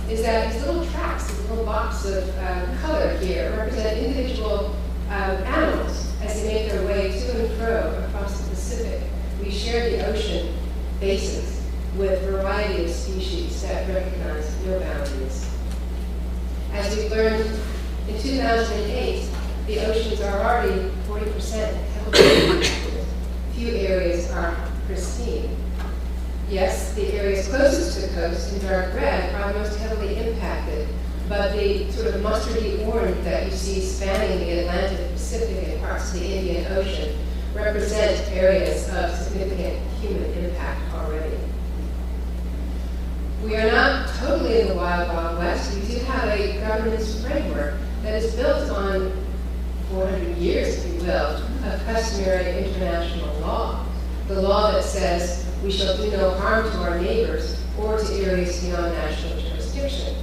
is that these little tracks, these little blocks of color here, represent individual animals as they make their way to and fro across the Pacific. We share the ocean basins with a variety of species that recognize no boundaries. As we learned in 2008, the oceans are already 40% heavily impacted. Few areas are pristine. Yes, the areas closest to the coast in dark red are most heavily impacted, but the sort of mustardy orange that you see spanning the Atlantic, Pacific, and parts of the Indian Ocean represent areas of significant human impact already. We are not totally in the wild, wild west. We do have a governance framework that is built on 400 years, if you will, of customary international law. The law that says we shall do no harm to our neighbors or to areas beyond national jurisdiction.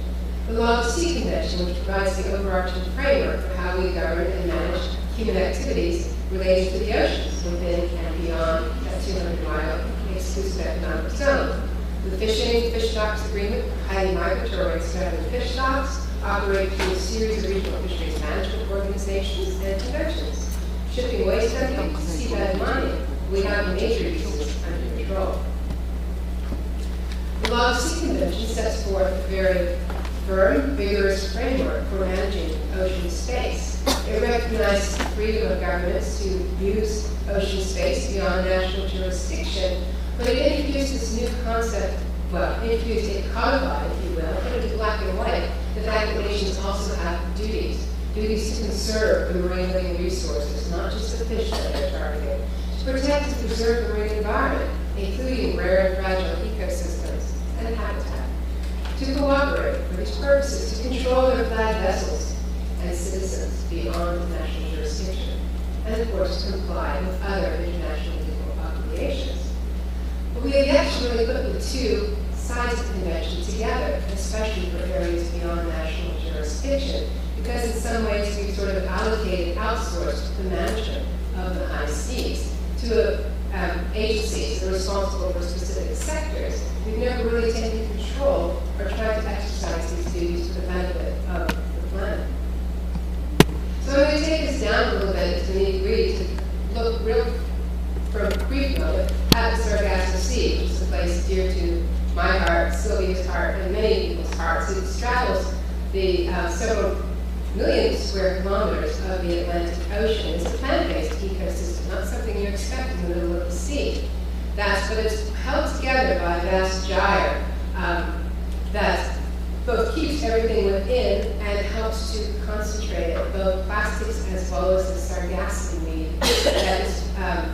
The Law of the Sea Convention, which provides the overarching framework for how we govern and manage human activities related to the oceans within and beyond that 200-mile exclusive economic zone. The Fish Stocks Agreement, highly migratory extravagant fish stocks, operate through a series of regional fisheries management organizations and conventions. Shipping waste dumping, seabed mining, we have major uses under control. The Law of the Sea Convention sets forth a very firm, vigorous framework for managing ocean space. It recognizes the freedom of governments to use ocean space beyond national jurisdiction, but it introduced this new concept, it codified, if you will, put it in black and white, the fact that nations also have duties to conserve the marine living resources, not just the fish that they're targeting, to protect and preserve the marine environment, including rare and fragile ecosystems and habitat, to cooperate for these purposes, to control their flagged vessels and citizens beyond national jurisdiction, and of course to comply with other international legal obligations. But we have yet to really put the two sides of the convention together, especially for areas beyond national jurisdiction, because in some ways we've sort of outsourced the management of the high seas to agencies that are responsible for specific sectors. We've never really taken control or tried to exercise these duties for the benefit of the planet. So I'm going to take this down a little bit to the nitty-gritty to look real from a brief moment at the Sargasso Sea, which is a place dear to my heart, Sylvia's heart, and many people's hearts. It straddles the several million square kilometers of the Atlantic Ocean. It's a plant-based ecosystem, not something you expect in the middle of the sea. But it's held together by a vast gyre that both keeps everything within and helps to concentrate it, both plastics as well as the sargassum weed that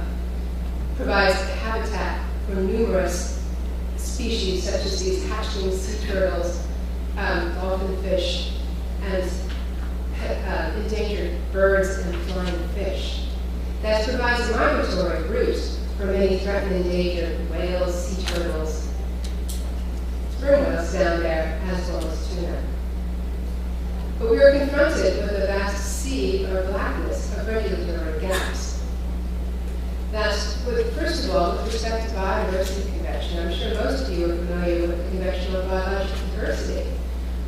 provides habitat for numerous species such as these hatchling sea turtles, dolphin fish, and endangered birds and flying fish. That provides a migratory route for many threatened and endangered whales, sea turtles, sperm whales down there, as well as tuna. But we are confronted with a vast sea of blackness, of regulatory gaps. First of all, with respect to biodiversity convention, I'm sure most of you are familiar with the Convention on Biological Diversity,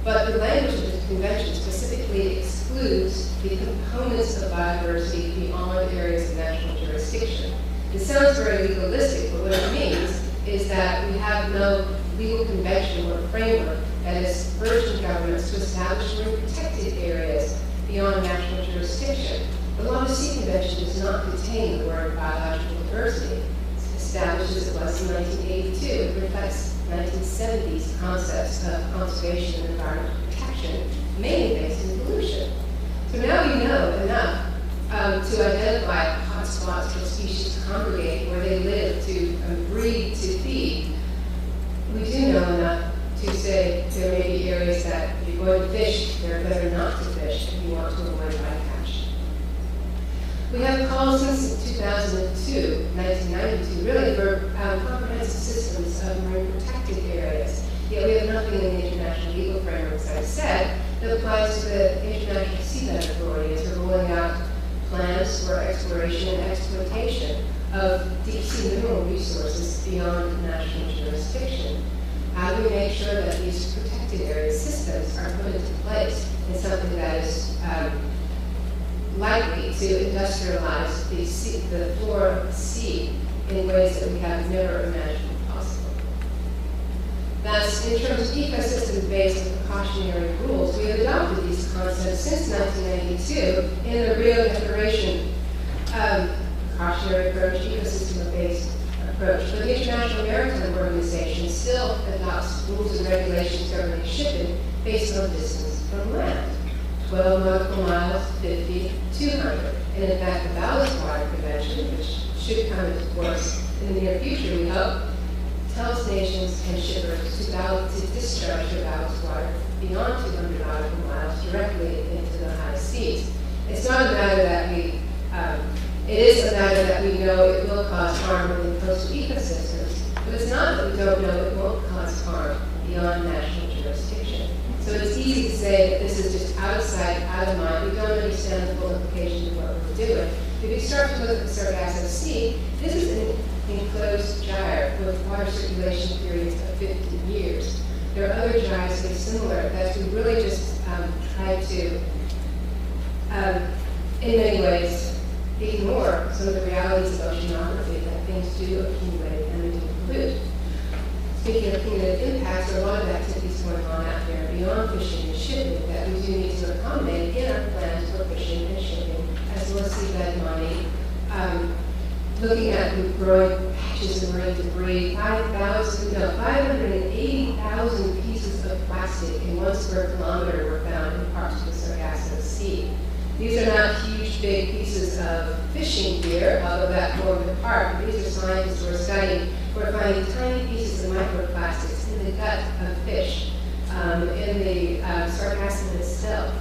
but the language of the convention specifically excludes the components of biodiversity beyond areas of national jurisdiction. It sounds very legalistic, but what it means is that we have no legal convention or framework that has urged governments to establish marine protected areas beyond national jurisdiction. The Law of the Sea Convention does not contain the word biological diversity. It established as it was in 1982. It reflects 1970s concepts of conservation and environmental protection, mainly based in pollution. So now we know enough to identify hotspots for species to congregate, where they live, to breed, to feed. We do know enough to say there may be areas that if you're going to fish, they're better not to fish if you want to avoid bycatch. We have calls since 2002, 1992, really for comprehensive systems of marine protected areas. Yet we have nothing in the international legal framework, as I said, that applies to the International Seabed Authority as we're rolling out plans for exploration and exploitation of deep sea mineral resources beyond national jurisdiction. How do we make sure that these protected areas, systems are put into place in something that is likely to industrialize the floor of the sea in ways that we have never imagined possible. Thus, in terms of ecosystem-based precautionary rules, we have adopted these concepts since 1992 in the Rio Declaration precautionary approach, ecosystem-based approach. But the International Maritime Organization still adopts rules and regulations governing shipping based on distance from land. 12 nautical miles, 50, 200. And in fact, the Ballast Water Convention, which should come into force in the near future, we hope, tells nations and shippers to discharge their ballast water beyond 200 nautical miles directly into the high seas. It's not a matter that it is a matter that we know it will cause harm within coastal ecosystems, but it's not that we don't know it won't cause harm beyond national jurisdiction. So it's easy to say that this is just out of sight, out of mind. We don't understand the full implications of what we're doing. If you start to look at the Sargasso Sea, this is an enclosed gyre with water circulation periods of 50 years. There are other gyres that are similar that we really just try to, in many ways, ignore some of the realities of oceanography, that things do accumulate and they do pollute. Speaking of cumulative impacts, there are a lot of activities going on out there beyond fishing and shipping that we do need to accommodate in our plans for fishing and shipping, as well as seabed mining. Looking at the growing patches of marine debris, 580,000 pieces of plastic in 1 square kilometer were found in parts of the Sargasso Sea. These are not huge, big pieces of fishing gear, although that formed a part. These are scientists who are studying, who are finding tiny pieces of microplastics in the gut of fish, in the Sargasso itself,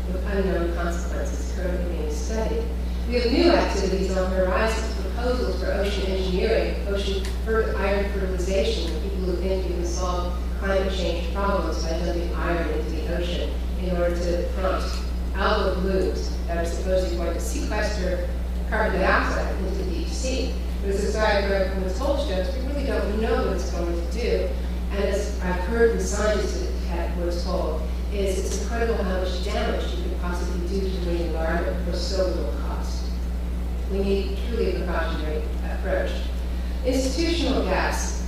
with unknown consequences currently being studied. We have new activities on the horizon, proposals for ocean engineering, ocean iron fertilization, with people who think you can solve climate change problems by dumping iron into the ocean in order to prompt algal blooms that are supposedly going to sequester carbon dioxide into the deep sea. But as this diagram from this whole shows, we really don't know what it's going to do. And as I've heard from scientists that was told, is it's incredible how much damage you could possibly do to the environment for so little cost. We need truly a precautionary approach. Institutional gas.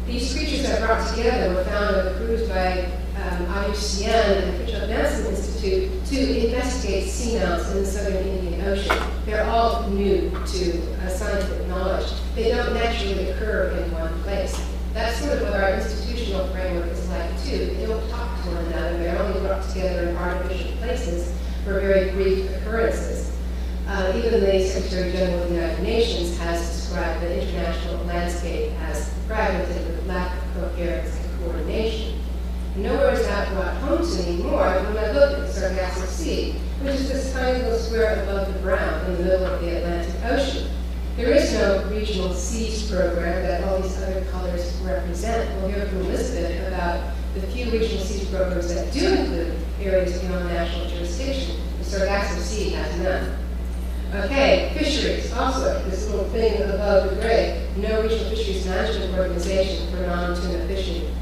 These creatures that brought together were found on a cruise by IUCN and the Fisheries Advancement Institute to investigate seamounts in the southern Indian Ocean. They're all new to scientific knowledge. They don't naturally occur in one place. That's sort of what our institutional framework is like too. They don't talk to one another. They're only brought together in artificial places for very brief occurrences. Even the Secretary General of the United Nations has described the international landscape as fragmented with lack of coherence and coordination. Nowhere is that brought home to me more than when I look at the Sargasso Sea, which is this tiny little square above the ground in the middle of the Atlantic Ocean. There is no regional seas program that all these other colors represent. We'll hear from Elizabeth about the few regional seas programs that do include areas beyond national jurisdiction. The Sargasso Sea has none. Okay, fisheries, also, this little thing above the gray, no regional fisheries management organization for non-tuna fishing.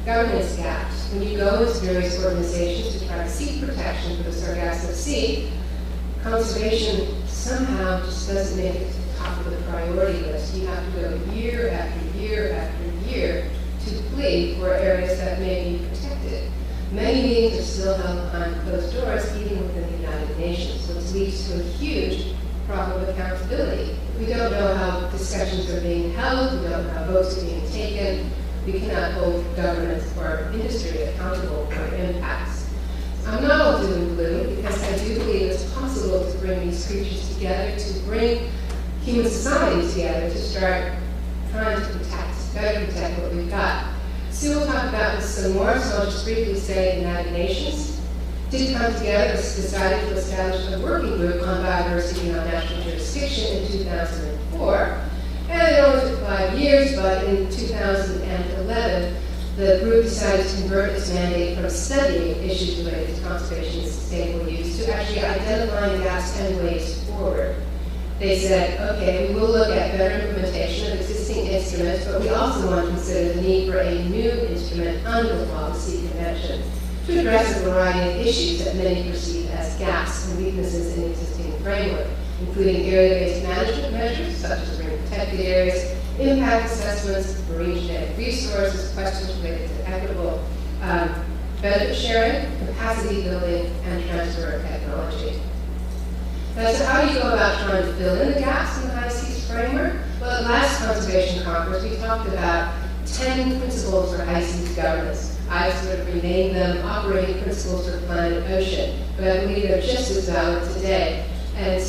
Governance gaps. When you go into various organizations to try to seek protection for the Sargasso Sea, conservation somehow just doesn't make it to the top of the priority list. You have to go year after year after year to plead for areas that may be protected. Many meetings are still held behind closed doors, even within the United Nations, which leads to a huge problem of accountability. We don't know how discussions are being held, we don't know how votes are being taken. We cannot hold governments or industry accountable for impacts. I'm not all doom and gloom because I do believe it's possible to bring these creatures together, to bring human society together, to start trying to better protect what we've got. Sue will talk about this some more, so I'll just briefly say the United Nations did come together and decided to establish a working group on biodiversity on national jurisdiction in 2004. And it only took 5 years, but in 2011, the group decided to convert its mandate from studying issues related to conservation and sustainable use to actually identifying gaps and ways forward. They said, okay, we will look at better implementation of existing instruments, but we also want to consider the need for a new instrument under the Policy Convention. ocean to address a variety of issues that many perceive as gaps and weaknesses in the existing framework, including area-based management measures such as marine protected areas, impact assessments, marine genetic resources, questions related to equitable benefit sharing, capacity building, and transfer of technology. Now, so how do you go about trying to fill in the gaps in the high seas framework? Well, at last Conservation Conference, we talked about 10 principles for high seas governance. I've sort of renamed them operating principles for planet ocean, but I believe they're just as valid today, and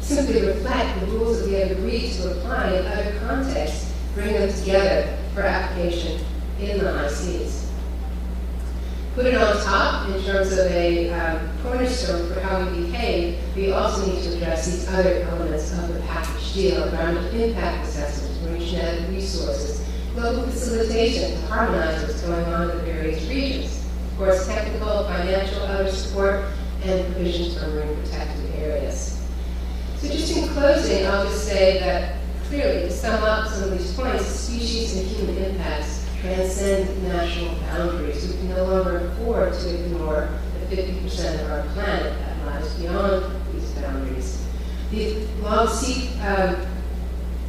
simply reflect the rules that we have agreed to apply in other contexts, bring them together for application in the high seas. Put it on top in terms of a cornerstone for how we behave, we also need to address these other elements of the package deal: environmental impact assessments, marine genetic resources, global facilitation to harmonize what's going on in the various regions, of course, technical, financial, other support, and provisions for marine protected areas. So just in closing, I'll just say that clearly, to sum up some of these points, species and human impacts transcend national boundaries. We can no longer afford to ignore the 50% of our planet that lies beyond these boundaries. The Long Sea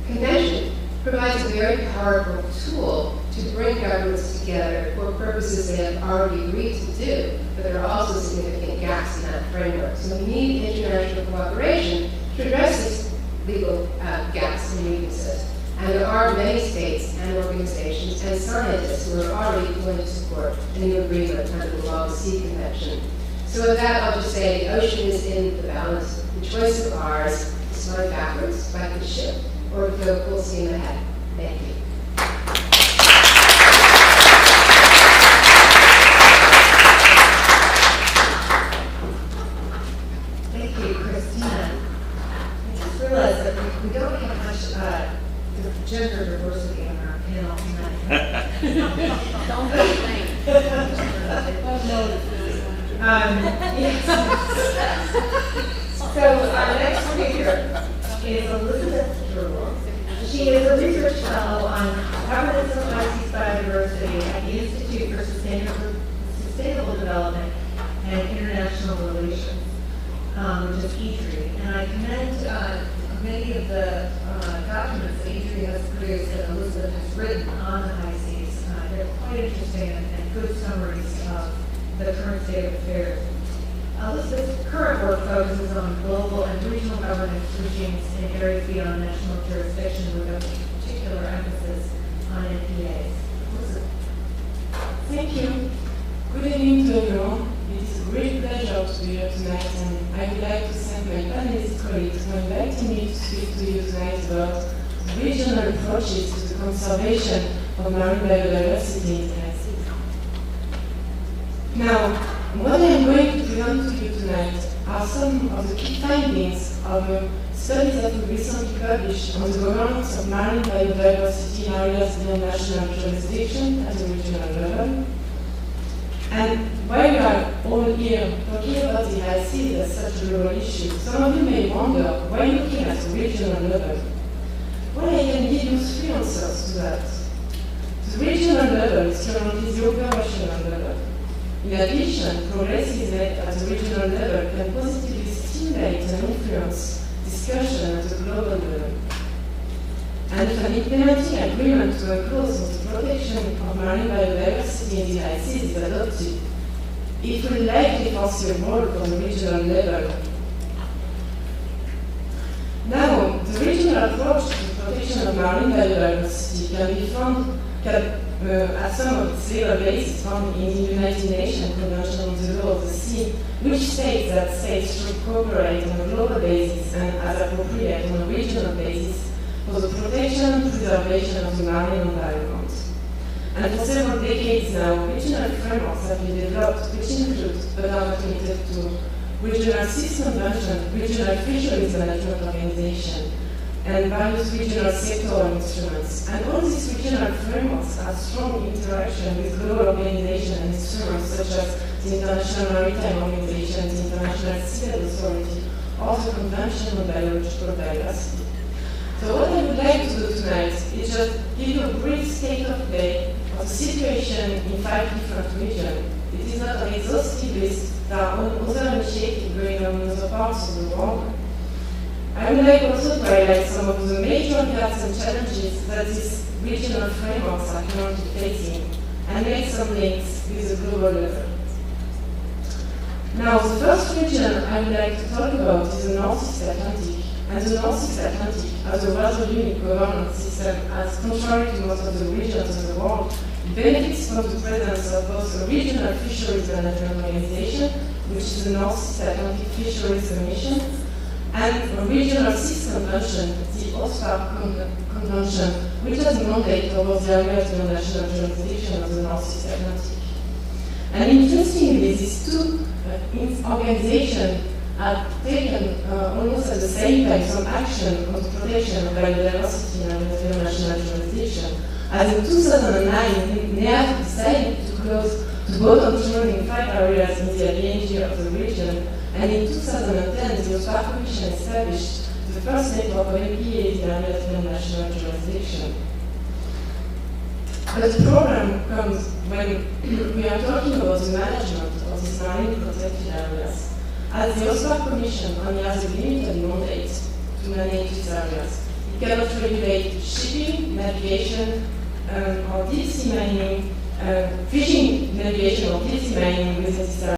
Convention provides a very powerful tool to bring governments together for purposes they have already agreed to do, but there are also significant gaps in that framework. So we need international cooperation to address these legal gaps and weaknesses. And there are many states and organizations and scientists who are already willing to support a new agreement under the Long Sea Convention. So with that, I'll just say the ocean is in the balance. The choice of ours is slide backwards like the ship, or go full steam ahead. Thank you. Thank you, Christina. I just realized that we don't have much gender diversity on our panel tonight. Don't be late. Yes. So our next speaker is Elizabeth Jewell. She is a research fellow on governance of high seas biodiversity at the Institute for Sustainable Development and International Relations, which is E3. And I commend many of the documents that E3 has produced that Elizabeth has written on the high seas. They're quite interesting and good summaries of the current state of affairs. Elizabeth's current work focuses on global and regional governance regimes in areas beyond national jurisdiction, with a particular emphasis on NPAs. Elizabeth. Thank you. Good evening to everyone. It is a great pleasure to be here tonight, and I would like to thank my panelist colleagues for inviting me to speak to you tonight about regional approaches to the conservation of marine biodiversity in the high seas. Now, what I am going to present to you tonight are some of the key findings of a study that we recently published on the governance of marine biodiversity in areas beyond national jurisdiction at the regional level. And while we are all here talking about the high seas as such a global issue, some of you may wonder why looking at the regional level. Well, I can give you three answers to that. The regional level is currently the operational level. In addition, progresses made at the regional level can positively stimulate and influence discussion at the global level. And if an implementing agreement to a clause on the protection of marine biodiversity in the high seas is adopted, it will likely foresee a role for the regional level. Now, the regional approach to the protection of marine biodiversity can be found at some of its legal bases found in the United Nations Convention on the Law of the Sea, which states that states should cooperate on a global basis and, as appropriate, on a regional basis for the protection and preservation of the marine environment. And for several decades now, regional frameworks have been developed which include, but are not limited to, Regional Seas Convention, Regional Fisheries Management Organization, and various regional sectoral instruments. And all these regional frameworks have strong interaction with global organizations and instruments such as the International Maritime Organization, the International Seabed Authority, or the Convention on Biological Diversity. So what I would like to do tonight is just give you a brief state of play of the situation in 5 different regions. It is not an exhaustive list. There are other initiatives going on in other parts of the world. I would like also to highlight some of the major gaps and challenges that these regional frameworks are currently facing, and make some links with the global level. Now, the first region I would like to talk about is the Northeast Atlantic. And the Northeast Atlantic has a rather unique governance system, as contrary to most of the regions of the world, it benefits from the presence of both a regional fisheries management organization, which is the Northeast Atlantic Fisheries Commission, and a regional seas convention, the OSPAR Convention, which has a mandate over the area of international jurisdiction of the Northeast Atlantic. And interestingly, these two organizations have taken almost at the same time some action on the protection of biodiversity in international jurisdiction. As in 2009, NEAF decided to close the boat on trawling in 5 areas in the Atlantic of the region, and in 2010, the OSPAR Commission established the first network of MPAs in areas of international jurisdiction. But the problem comes when we are talking about the management of these marine protected areas. As the OSPAR Commission only has a limited mandate to manage these areas, it cannot regulate shipping, navigation, or deep sea mining, fishing, navigation, or deep sea mining within this area.